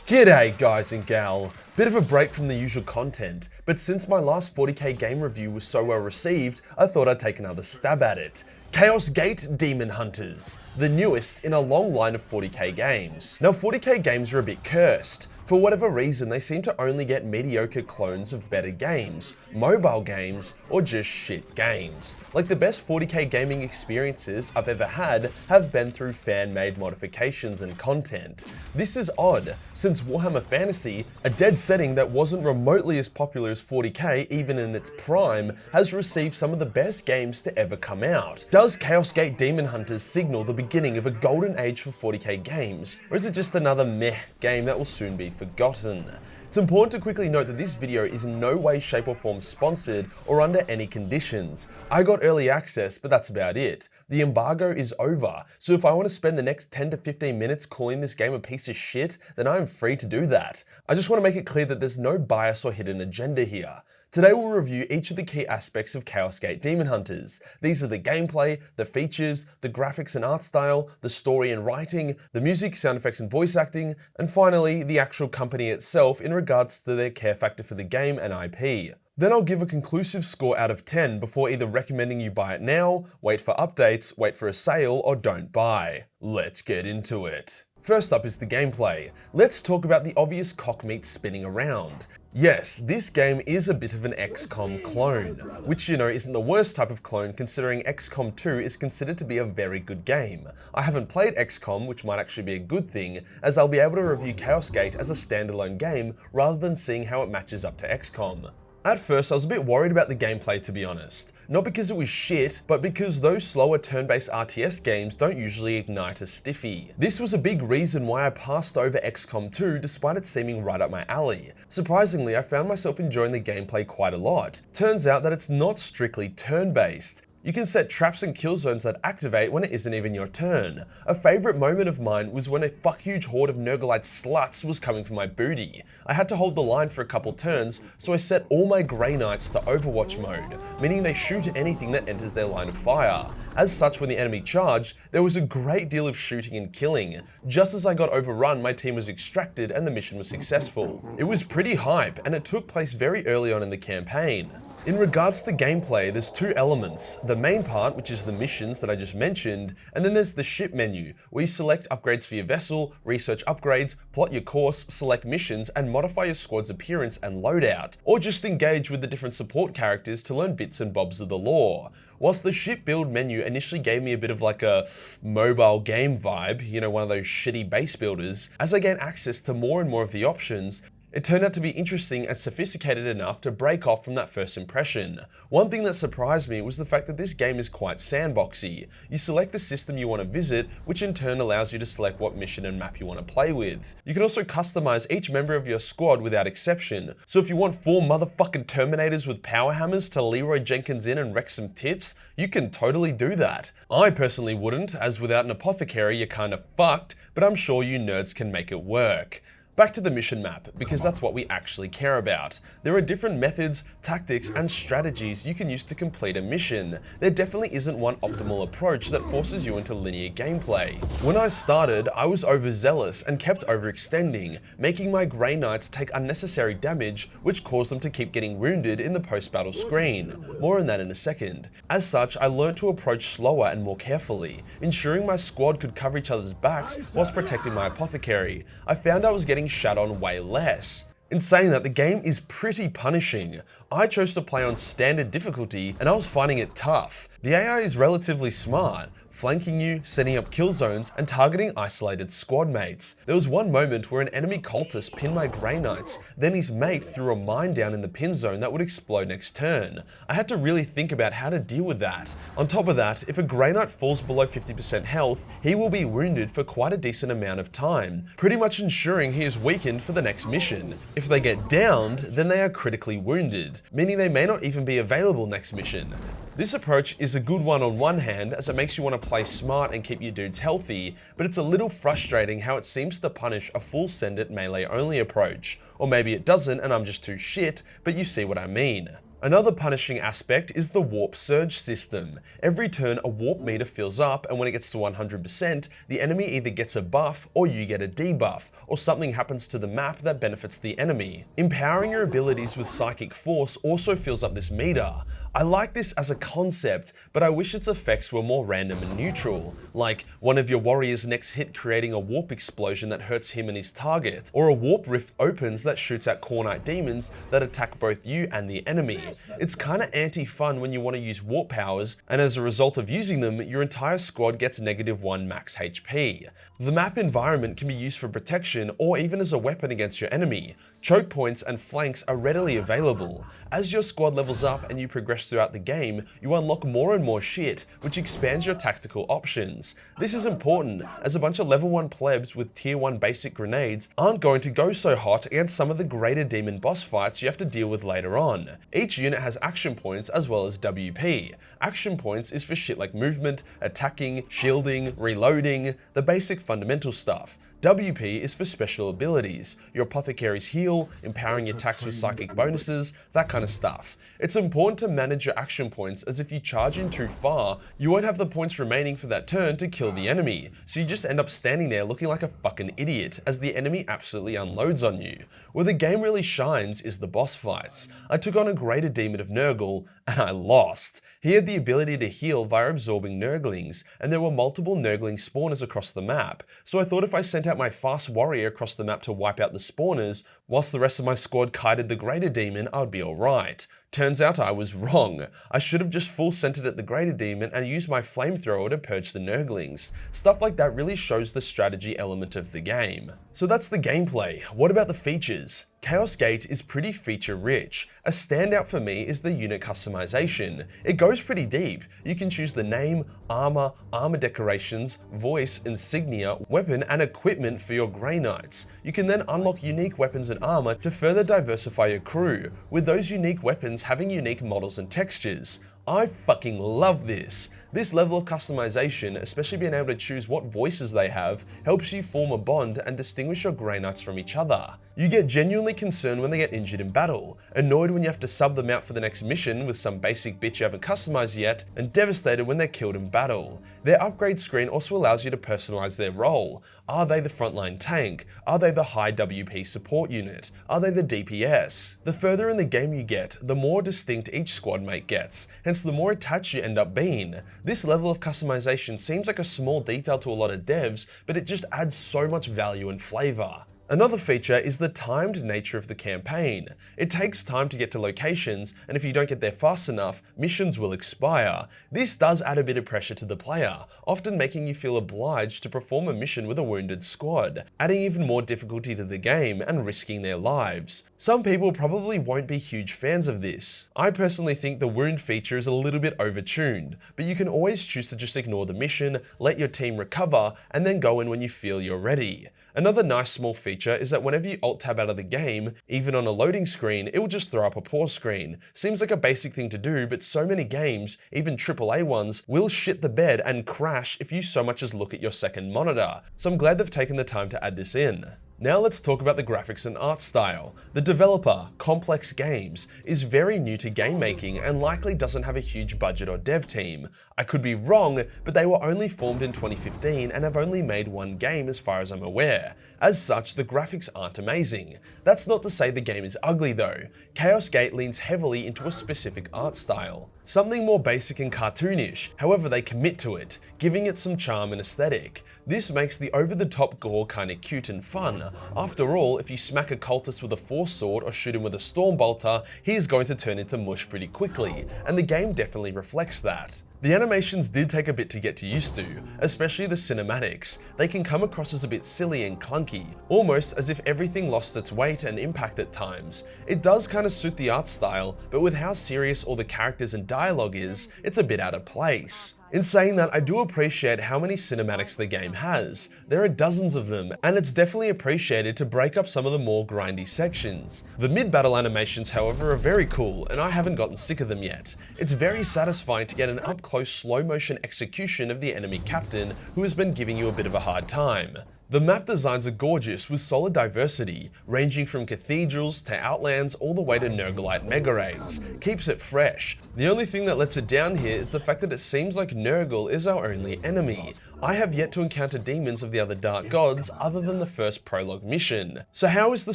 G'day guys and gal, bit of a break from the usual content, but since my last 40k game review was so well received, I thought I'd take another stab at it. Chaos Gate Daemonhunters, the newest in a long line of 40k games. Now 40k games are a bit cursed. For whatever reason, they seem to only get mediocre clones of better games, mobile games, or just shit games. Like the best 40k gaming experiences I've ever had have been through fan-made modifications and content. This is odd, since Warhammer Fantasy, a dead setting that wasn't remotely as popular as 40k even in its prime, has received some of the best games to ever come out. Does Chaos Gate Daemonhunters signal the beginning of a golden age for 40k games, or is it just another meh game that will soon be forgotten? It's important to quickly note that this video is in no way, shape or form sponsored or under any conditions. I got early access, but that's about it. The embargo is over, so if I want to spend the next 10 to 15 minutes calling this game a piece of shit, then I am free to do that. I just want to make it clear that there's no bias or hidden agenda here. Today we'll review each of the key aspects of Chaos Gate Daemonhunters. These are the gameplay, the features, the graphics and art style, the story and writing, the music, sound effects and voice acting, and finally the actual company itself in regards to their care factor for the game and IP. Then I'll give a conclusive score out of 10 before either recommending you buy it now, wait for updates, wait for a sale, or don't buy. Let's get into it. First up is the gameplay. Let's talk about the obvious cockmeat spinning around. Yes, this game is a bit of an XCOM clone, which isn't the worst type of clone considering XCOM 2 is considered to be a very good game. I haven't played XCOM, which might actually be a good thing, as I'll be able to review Chaos Gate as a standalone game rather than seeing how it matches up to XCOM. At first, I was a bit worried about the gameplay, to be honest. Not because it was shit, but because those slower turn-based RTS games don't usually ignite a stiffy. This was a big reason why I passed over XCOM 2 despite it seeming right up my alley. Surprisingly, I found myself enjoying the gameplay quite a lot. Turns out that it's not strictly turn-based. You can set traps and kill zones that activate when it isn't even your turn. A favourite moment of mine was when a fuck-huge horde of Nurglite sluts was coming for my booty. I had to hold the line for a couple turns, so I set all my Grey Knights to Overwatch mode, meaning they shoot anything that enters their line of fire. As such, when the enemy charged, there was a great deal of shooting and killing. Just as I got overrun, my team was extracted and the mission was successful. It was pretty hype, and it took place very early on in the campaign. In regards to gameplay, there's two elements. The main part, which is the missions that I just mentioned, and then there's the ship menu, where you select upgrades for your vessel, research upgrades, plot your course, select missions, and modify your squad's appearance and loadout, or just engage with the different support characters to learn bits and bobs of the lore. Whilst the ship build menu initially gave me a bit of like a mobile game vibe, one of those shitty base builders, as I gained access to more and more of the options, it turned out to be interesting and sophisticated enough to break off from that first impression. One thing that surprised me was the fact that this game is quite sandboxy. You select the system you want to visit, which in turn allows you to select what mission and map you want to play with. You can also customize each member of your squad without exception. So if you want 4 motherfucking Terminators with power hammers to Leroy Jenkins in and wreck some tits, you can totally do that. I personally wouldn't, as without an apothecary you're kinda fucked, but I'm sure you nerds can make it work. Back to the mission map, because that's what we actually care about. There are different methods, tactics, and strategies you can use to complete a mission. There definitely isn't one optimal approach that forces you into linear gameplay. When I started, I was overzealous and kept overextending, making my Grey Knights take unnecessary damage, which caused them to keep getting wounded in the post-battle screen. More on that in a second. As such, I learned to approach slower and more carefully, ensuring my squad could cover each other's backs whilst protecting my apothecary. I found I was getting shot on way less. In saying that, the game is pretty punishing. I chose to play on standard difficulty and I was finding it tough. The AI is relatively smart, flanking you, setting up kill zones, and targeting isolated squad mates. There was one moment where an enemy cultist pinned my Grey Knights, then his mate threw a mine down in the pin zone that would explode next turn. I had to really think about how to deal with that. On top of that, if a Grey Knight falls below 50% health, he will be wounded for quite a decent amount of time, pretty much ensuring he is weakened for the next mission. If they get downed, then they are critically wounded, meaning they may not even be available next mission. This approach is a good one on one hand, as it makes you want to play smart and keep your dudes healthy, but it's a little frustrating how it seems to punish a full send it melee only approach. Or maybe it doesn't and I'm just too shit, but you see what I mean. Another punishing aspect is the warp surge system. Every turn a warp meter fills up, and when it gets to 100%, the enemy either gets a buff or you get a debuff, or something happens to the map that benefits the enemy. Empowering your abilities with psychic force also fills up this meter. I like this as a concept, but I wish its effects were more random and neutral, like one of your warrior's next hit creating a warp explosion that hurts him and his target, or a warp rift opens that shoots out core knight demons that attack both you and the enemy. It's kinda anti-fun when you want to use warp powers, and as a result of using them, your entire squad gets -1 max HP. The map environment can be used for protection or even as a weapon against your enemy. Choke points and flanks are readily available. As your squad levels up and you progress throughout the game, you unlock more and more shit, which expands your tactical options. This is important, as a bunch of level 1 plebs with tier 1 basic grenades aren't going to go so hot against some of the greater demon boss fights you have to deal with later on. Each unit has action points as well as WP. Action points is for shit like movement, attacking, shielding, reloading, the basic fundamental stuff. WP is for special abilities, your apothecary's heal, empowering attacks with psychic bonuses, that kind of stuff. It's important to manage your action points, as if you charge in too far, you won't have the points remaining for that turn to kill the enemy, so you just end up standing there looking like a fucking idiot as the enemy absolutely unloads on you. Where the game really shines is the boss fights. I took on a greater demon of Nurgle, and I lost. He had the ability to heal via absorbing Nurglings, and there were multiple Nurgling spawners across the map, so I thought if I sent out my fast warrior across the map to wipe out the spawners, whilst the rest of my squad kited the greater demon, I would be alright. Turns out I was wrong. I should have just full centered at the greater demon and used my flamethrower to purge the Nurglings. Stuff like that really shows the strategy element of the game. So that's the gameplay. What about the features? Chaos Gate is pretty feature rich. A standout for me is the unit customization. It goes pretty deep. You can choose the name, armor decorations, voice, insignia, weapon and equipment for your Grey Knights. You can then unlock unique weapons and armor to further diversify your crew, with those unique weapons having unique models and textures. I fucking love this. This level of customization, especially being able to choose what voices they have, helps you form a bond and distinguish your Grey Knights from each other. You get genuinely concerned when they get injured in battle, annoyed when you have to sub them out for the next mission with some basic bitch you haven't customized yet, and devastated when they're killed in battle. Their upgrade screen also allows you to personalize their role. Are they the frontline tank? Are they the high WP support unit? Are they the DPS? The further in the game you get, the more distinct each squad mate gets, hence the more attached you end up being. This level of customization seems like a small detail to a lot of devs, but it just adds so much value and flavor. Another feature is the timed nature of the campaign. It takes time to get to locations, and if you don't get there fast enough, missions will expire. This does add a bit of pressure to the player, often making you feel obliged to perform a mission with a wounded squad, adding even more difficulty to the game and risking their lives. Some people probably won't be huge fans of this. I personally think the wound feature is a little bit overtuned, but you can always choose to just ignore the mission, let your team recover, and then go in when you feel you're ready. Another nice small feature is that whenever you alt-tab out of the game, even on a loading screen, it will just throw up a pause screen. Seems like a basic thing to do, but so many games, even AAA ones, will shit the bed and crash if you so much as look at your second monitor. So I'm glad they've taken the time to add this in. Now let's talk about the graphics and art style. The developer, Complex Games, is very new to game making and likely doesn't have a huge budget or dev team. I could be wrong, but they were only formed in 2015 and have only made one game as far as I'm aware. As such, the graphics aren't amazing. That's not to say the game is ugly though. Chaos Gate leans heavily into a specific art style. Something more basic and cartoonish, however they commit to it, giving it some charm and aesthetic. This makes the over-the-top gore kinda cute and fun. After all, if you smack a cultist with a force sword or shoot him with a storm bolter, he's going to turn into mush pretty quickly, and the game definitely reflects that. The animations did take a bit to get used to, especially the cinematics. They can come across as a bit silly and clunky, almost as if everything lost its weight and impact at times. It does kind of suit the art style, but with how serious all the characters and dialogue is, it's a bit out of place. In saying that, I do appreciate how many cinematics the game has. There are dozens of them, and it's definitely appreciated to break up some of the more grindy sections. The mid-battle animations, however, are very cool, and I haven't gotten sick of them yet. It's very satisfying to get an up-close slow-motion execution of the enemy captain who has been giving you a bit of a hard time. The map designs are gorgeous with solid diversity, ranging from cathedrals to outlands all the way to Nurglite mega raids. Keeps it fresh. The only thing that lets it down here is the fact that it seems like Nurgle is our only enemy. I have yet to encounter demons of the other dark gods other than the first prologue mission. So how is the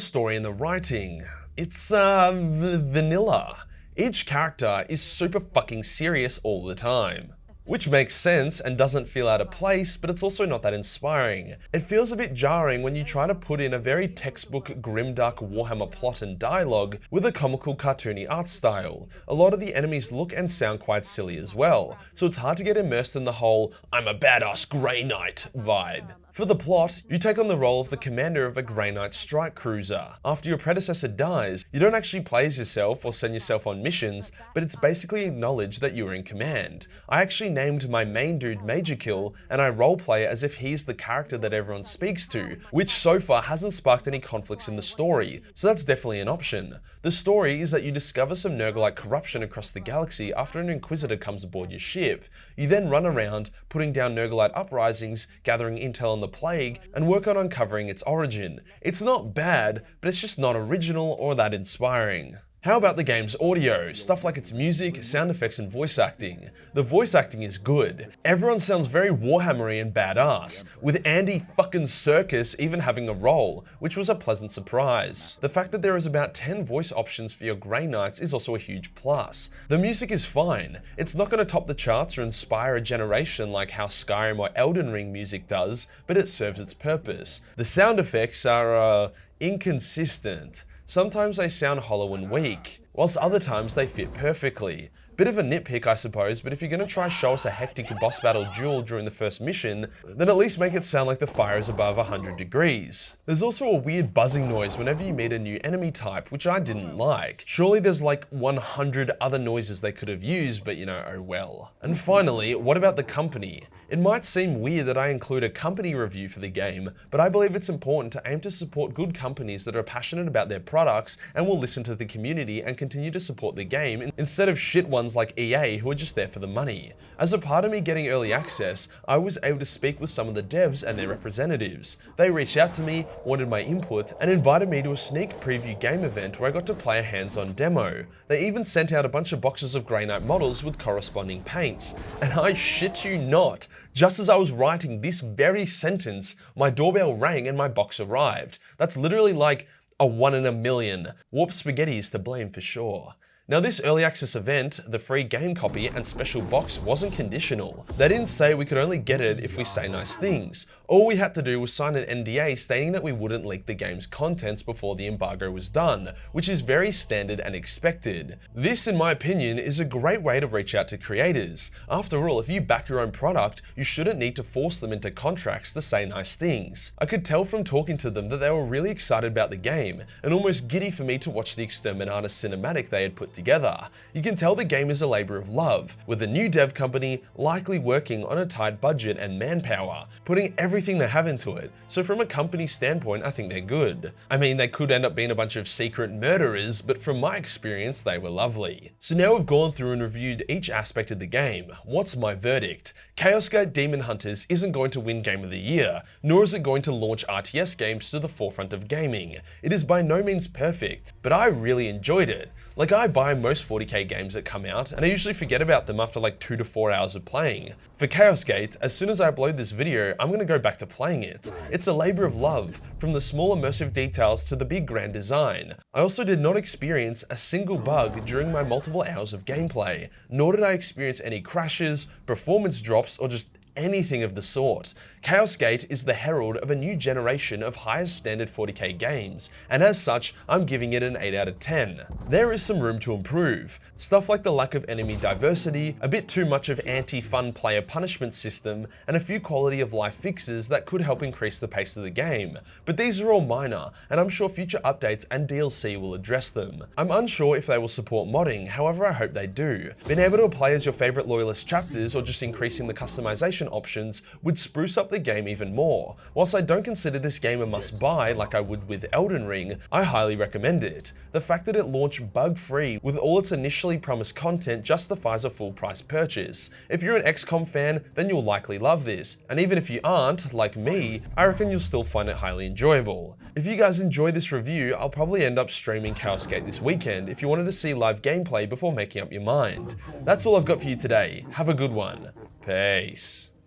story and the writing? It's vanilla. Each character is super fucking serious all the time. Which makes sense and doesn't feel out of place, but it's also not that inspiring. It feels a bit jarring when you try to put in a very textbook grimdark Warhammer plot and dialogue with a comical cartoony art style. A lot of the enemies look and sound quite silly as well, so it's hard to get immersed in the whole "I'm a badass Grey Knight" vibe. For the plot, you take on the role of the commander of a Grey Knight strike cruiser. After your predecessor dies, you don't actually play as yourself or send yourself on missions, but it's basically acknowledged that you are in command. I actually named my main dude Majorkill, and I roleplay as if he's the character that everyone speaks to, which so far hasn't sparked any conflicts in the story, so that's definitely an option. The story is that you discover some Nurglite corruption across the galaxy after an Inquisitor comes aboard your ship. You then run around, putting down Nurglite uprisings, gathering intel on the plague, and work on uncovering its origin. It's not bad, but it's just not original or that inspiring. How about the game's audio? Stuff like its music, sound effects, and voice acting. The voice acting is good. Everyone sounds very Warhammery and badass, with Andy fucking Serkis even having a role, which was a pleasant surprise. The fact that there is about 10 voice options for your Grey Knights is also a huge plus. The music is fine. It's not going to top the charts or inspire a generation like how Skyrim or Elden Ring music does, but it serves its purpose. The sound effects are, inconsistent. Sometimes they sound hollow and weak, whilst other times they fit perfectly. Bit of a nitpick, I suppose, but if you're going to try show us a hectic boss battle duel during the first mission, then at least make it sound like the fire is above 100 degrees. There's also a weird buzzing noise whenever you meet a new enemy type, which I didn't like. Surely there's like 100 other noises they could have used, but you know, oh well. And finally, what about the company? It might seem weird that I include a company review for the game, but I believe it's important to aim to support good companies that are passionate about their products and will listen to the community and continue to support the game instead of shit ones like EA who are just there for the money. As a part of me getting early access, I was able to speak with some of the devs and their representatives. They reached out to me, wanted my input, and invited me to a sneak preview game event where I got to play a hands-on demo. They even sent out a bunch of boxes of Grey Knight models with corresponding paints, and I shit you not, just as I was writing this very sentence, my doorbell rang and my box arrived. That's literally like a 1 in a million. Warp Spaghetti is to blame for sure. Now this early access event, the free game copy and special box wasn't conditional. They didn't say we could only get it if we say nice things. All we had to do was sign an NDA stating that we wouldn't leak the game's contents before the embargo was done, which is very standard and expected. This, in my opinion, is a great way to reach out to creators. After all, if you back your own product, you shouldn't need to force them into contracts to say nice things. I could tell from talking to them that they were really excited about the game, and almost giddy for me to watch the Exterminator cinematic they had put together. You can tell the game is a labor of love, with a new dev company likely working on a tight budget and manpower, putting everything they have into it. So from a company standpoint, I think they're good. I mean, they could end up being a bunch of secret murderers, but from my experience, they were lovely. So now we've gone through and reviewed each aspect of the game. What's my verdict? Chaos Gate Daemonhunters isn't going to win Game of the Year, nor is it going to launch RTS games to the forefront of gaming. It is by no means perfect, but I really enjoyed it. Like, I buy most 40k games that come out, and I usually forget about them after like 2 to 4 hours of playing. For Chaos Gate, as soon as I upload this video, I'm gonna go back to playing it. It's a labor of love, from the small immersive details to the big grand design. I also did not experience a single bug during my multiple hours of gameplay, nor did I experience any crashes, performance drops, or just anything of the sort. Chaos Gate is the herald of a new generation of highest standard 40k games, and as such, I'm giving it an 8 out of 10. There is some room to improve. Stuff like the lack of enemy diversity, a bit too much of anti-fun player punishment system, and a few quality of life fixes that could help increase the pace of the game. But these are all minor, and I'm sure future updates and DLC will address them. I'm unsure if they will support modding, however I hope they do. Being able to play as your favorite loyalist chapters or just increasing the customization customization options would spruce up the game even more. Whilst I don't consider this game a must-buy like I would with Elden Ring, I highly recommend it. The fact that it launched bug-free with all its initially promised content justifies a full price purchase. If you're an XCOM fan, then you'll likely love this, and even if you aren't, like me, I reckon you'll still find it highly enjoyable. If you guys enjoy this review, I'll probably end up streaming Chaos Gate this weekend if you wanted to see live gameplay before making up your mind. That's all I've got for you today. Have a good one. Peace.